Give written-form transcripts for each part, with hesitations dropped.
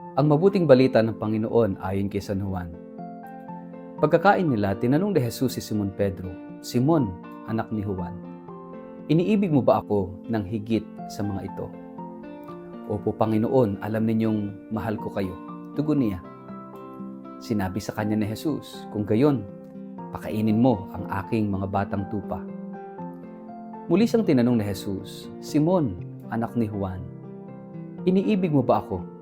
Ang mabuting balita ng Panginoon ayon kay San Juan. Pagkakain nila, tinanong ni Jesus si Simon Pedro, "Simon, anak ni Juan, iniibig mo ba ako ng higit sa mga ito?" "Opo, Panginoon, alam ninyong mahal ko kayo," tugon niya. Sinabi sa kanya ni Jesus, "Kung gayon, pakainin mo ang aking mga batang tupa." Muli siyang tinanong ni Jesus, "Simon, anak ni Juan, iniibig mo ba ako?"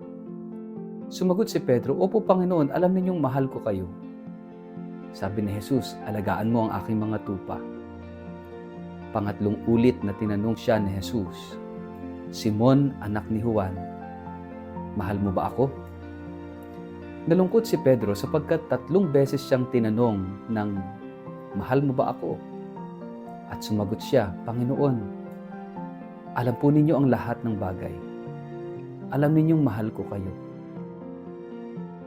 Sumagot si Pedro, "Opo, Panginoon, alam ninyong mahal ko kayo." Sabi ni Jesus, "Alagaan mo ang aking mga tupa." Pangatlong ulit na tinanong siya ni Jesus, "Simon, anak ni Juan, mahal mo ba ako?" Nalungkot si Pedro sapagkat 3 beses siyang tinanong ng, "Mahal mo ba ako?" At sumagot siya, "Panginoon, alam po ninyo ang lahat ng bagay. Alam ninyong mahal ko kayo."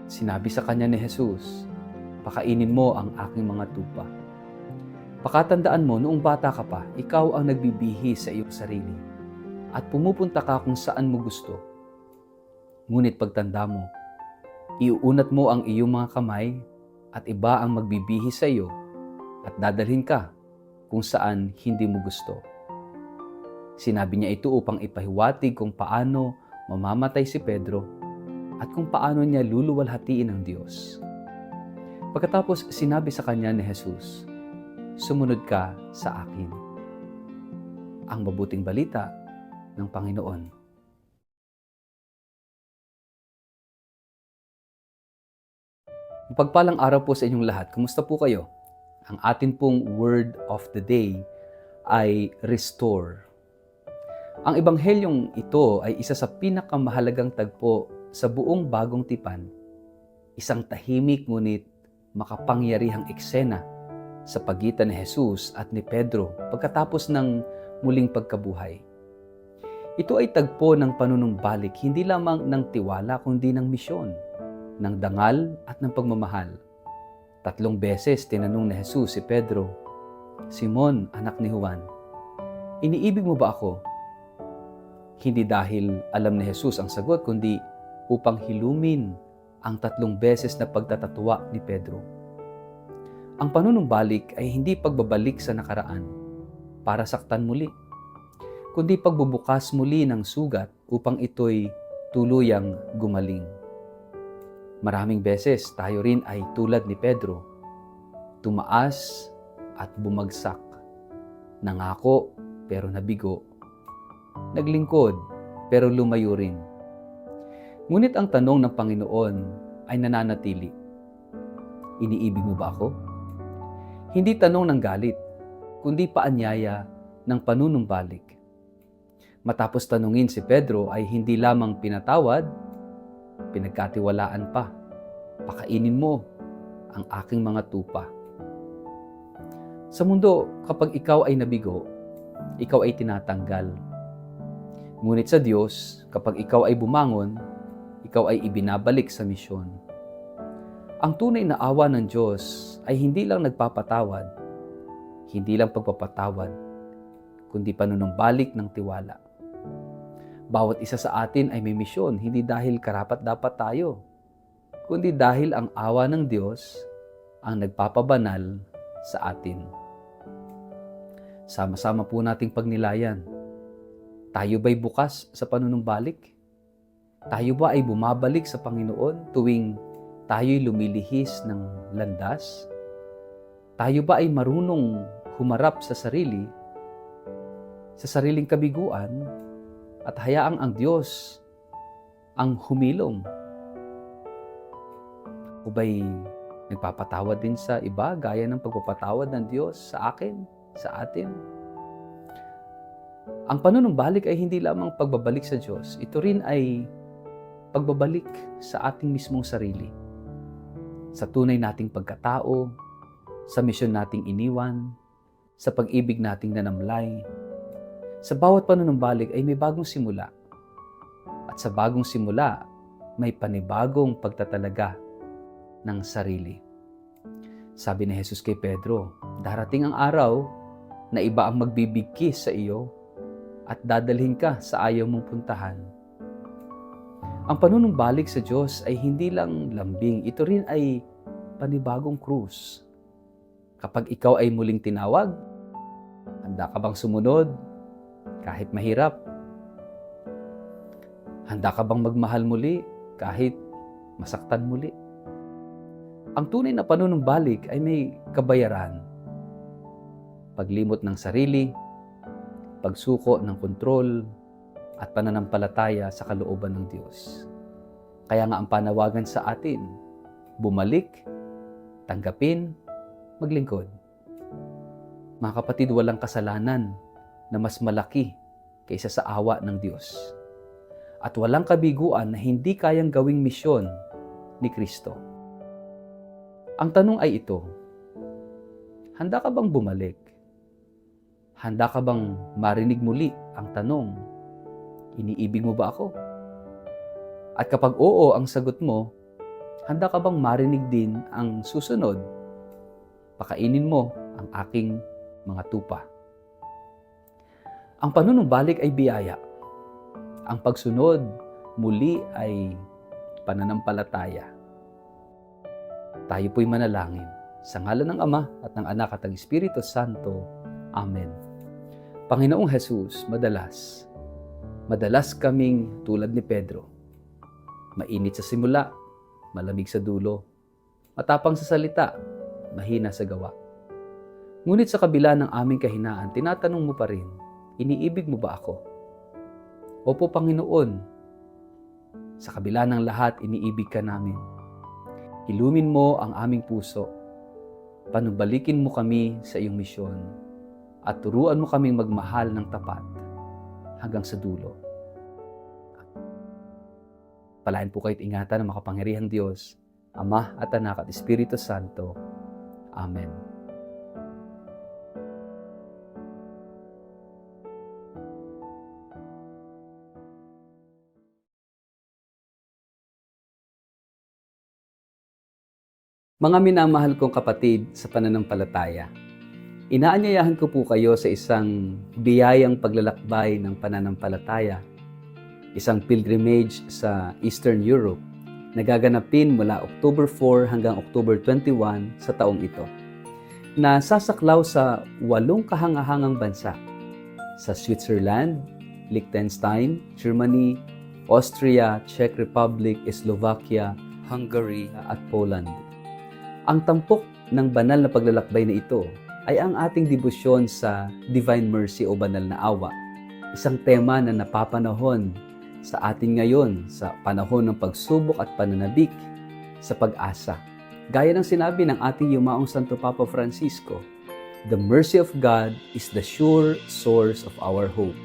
Sinabi sa kanya ni Jesus, "Pakainin mo ang aking mga tupa." Pakatandaan mo, noong bata ka pa, ikaw ang nagbibihis sa iyong sarili at pumupunta ka kung saan mo gusto. Ngunit pagtanda mo, iuunat mo ang iyong mga kamay at iba ang magbibihis sa iyo at dadalhin ka kung saan hindi mo gusto. Sinabi niya ito upang ipahiwatig kung paano mamamatay si Pedro at kung paano niya luluwalhatiin ang Diyos. Pagkatapos sinabi sa kanya ni Jesus, "Sumunod ka sa akin." Ang mabuting balita ng Panginoon. Mapagpalang araw po sa inyong lahat. Kumusta po kayo? Ang atin pong word of the day ay restore. Ang ebanghelyong ito ay isa sa pinakamahalagang tagpo sa buong Bagong Tipan, isang tahimik ngunit makapangyarihang eksena sa pagitan ni Jesus at ni Pedro pagkatapos ng muling pagkabuhay. Ito ay tagpo ng panunumbalik hindi lamang ng tiwala kundi ng misyon, ng dangal at ng pagmamahal. 3 beses tinanong ni Jesus si Pedro, "Simon, anak ni Juan, iniibig mo ba ako?" Hindi dahil alam ni Jesus ang sagot kundi upang hilumin ang 3 beses na pagtatatwa ni Pedro. Ang panunumbalik ay hindi pagbabalik sa nakaraan para saktan muli, kundi pagbubukas muli ng sugat upang ito'y tuluyang gumaling. Maraming beses tayo rin ay tulad ni Pedro, tumaas at bumagsak, nangako pero nabigo, naglingkod pero lumayo rin. Ngunit ang tanong ng Panginoon ay nananatili, "Iniibig mo ba ako?" Hindi tanong ng galit, kundi paanyaya ng panunumbalik. Matapos tanungin si Pedro ay hindi lamang pinatawad, pinagkatiwalaan pa, "Pakainin mo ang aking mga tupa." Sa mundo, kapag ikaw ay nabigo, ikaw ay tinatanggal. Ngunit sa Diyos, kapag ikaw ay bumangon, ikaw ay ibinabalik sa misyon. Ang tunay na awa ng Diyos ay hindi lang nagpapatawad, hindi lang pagpapatawad, kundi panunumbalik ng tiwala. Bawat isa sa atin ay may misyon, hindi dahil karapat-dapat tayo, kundi dahil ang awa ng Diyos ang nagpapabanal sa atin. Sama-sama po nating pagnilayan. Tayo ba'y bukas sa panunumbalik? Tayo ba ay bumabalik sa Panginoon tuwing tayo'y lumilihis ng landas? Tayo ba ay marunong humarap sa sarili, sa sariling kabiguan, at hayaang ang Diyos ang humilom? O ba'y nagpapatawad din sa iba gaya ng pagpapatawad ng Diyos sa akin, sa atin? Ang panunumbalik ay hindi lamang pagbabalik sa Diyos. Ito rin ay pagbabalik sa ating mismong sarili, sa tunay nating pagkatao, sa misyon nating iniwan, sa pag-ibig nating nanamlay. Sa bawat panunumbalik ay may bagong simula. At sa bagong simula, may panibagong pagtatalaga ng sarili. Sabi ni Jesus kay Pedro, "Darating ang araw na iba ang magbibigkis sa iyo at dadalhin ka sa ayaw mong puntahan." Ang panunumbalik sa Diyos ay hindi lang lambing, ito rin ay panibagong krus. Kapag ikaw ay muling tinawag, handa ka bang sumunod kahit mahirap? Handa ka bang magmahal muli kahit masaktan muli? Ang tunay na panunumbalik ay may kabayaran. Paglimot ng sarili, pagsuko ng kontrol, at pananampalataya sa kalooban ng Diyos. Kaya nga ang panawagan sa atin, bumalik, tanggapin, maglingkod. Mga kapatid, walang kasalanan na mas malaki kaysa sa awa ng Diyos. At walang kabiguan na hindi kayang gawing misyon ni Kristo. Ang tanong ay ito, handa ka bang bumalik? Handa ka bang marinig muli ang tanong, iniibig mo ba ako? At kapag oo ang sagot mo, handa ka bang marinig din ang susunod? Pakainin mo ang aking mga tupa. Ang panunumbalik ay biyaya. Ang pagsunod muli ay pananampalataya. Tayo po'y manalangin. Sa ngalan ng Ama at ng Anak at ng Espiritu Santo. Amen. Panginoong Jesus, Madalas kaming tulad ni Pedro. Mainit sa simula, malamig sa dulo, matapang sa salita, mahina sa gawa. Ngunit sa kabila ng aming kahinaan, tinatanong mo pa rin, iniibig mo ba ako? Opo, Panginoon, sa kabila ng lahat, iniibig ka namin. Ilumin mo ang aming puso, panubalikin mo kami sa iyong misyon, at turuan mo kaming magmahal ng tapat hanggang sa dulo. Palain po kayo't ingatan ng makapangyarihang Diyos, Ama at Anak at Espiritu Santo. Amen. Mga minamahal kong kapatid sa pananampalataya, inaanyayahan ko po kayo sa isang biyayang paglalakbay ng pananampalataya, isang pilgrimage sa Eastern Europe na gaganapin mula October 4 hanggang October 21 sa taong ito, na sasaklaw sa 8 kahangahangang bansa, sa Switzerland, Liechtenstein, Germany, Austria, Czech Republic, Slovakia, Hungary at Poland. Ang tampok ng banal na paglalakbay na ito ay ang ating debosyon sa Divine Mercy o Banal na Awa, isang tema na napapanahon sa atin ngayon sa panahon ng pagsubok at pananabik sa pag-asa. Gaya ng sinabi ng ating yumaong Santo Papa Francisco, the mercy of God is the sure source of our hope.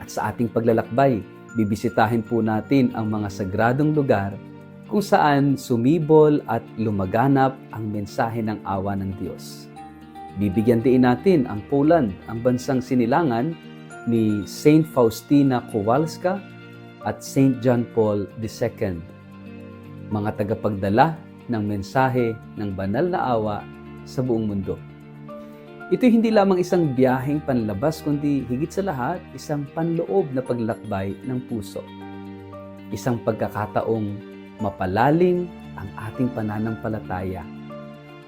At sa ating paglalakbay, bibisitahin po natin ang mga sagradong lugar kung saan sumibol at lumaganap ang mensahe ng awa ng Diyos. Bibigyan din natin ang Poland, ang bansang sinilangan ni Saint Faustina Kowalska at Saint John Paul II, mga tagapagdala ng mensahe ng banal na awa sa buong mundo. Ito hindi lamang isang biyaheng panlabas, kundi higit sa lahat, isang panloob na paglakbay ng puso. Isang pagkakataong mapalalim ang ating pananampalataya.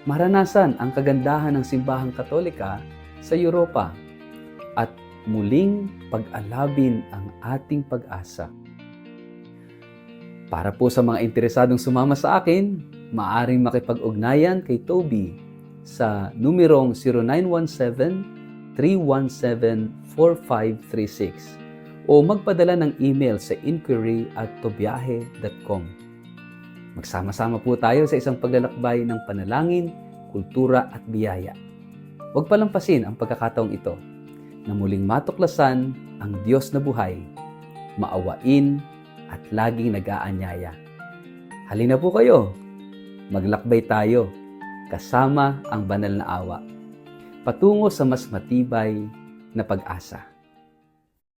Maranasan ang kagandahan ng simbahang Katolika sa Europa at muling pag-alabin ang ating pag-asa. Para po sa mga interesadong sumama sa akin, maaaring makipag-ugnayan kay Toby sa numerong 0917-317-4536 o magpadala ng email sa inquiry@tobiahe.com. Magsama-sama po tayo sa isang paglalakbay ng panalangin, kultura at biyaya. Huwag palampasin ang pagkakataong ito na muling matuklasan ang Diyos na buhay, maawain at laging nag-aanyaya. Halina po kayo, maglakbay tayo kasama ang banal na awa, patungo sa mas matibay na pag-asa.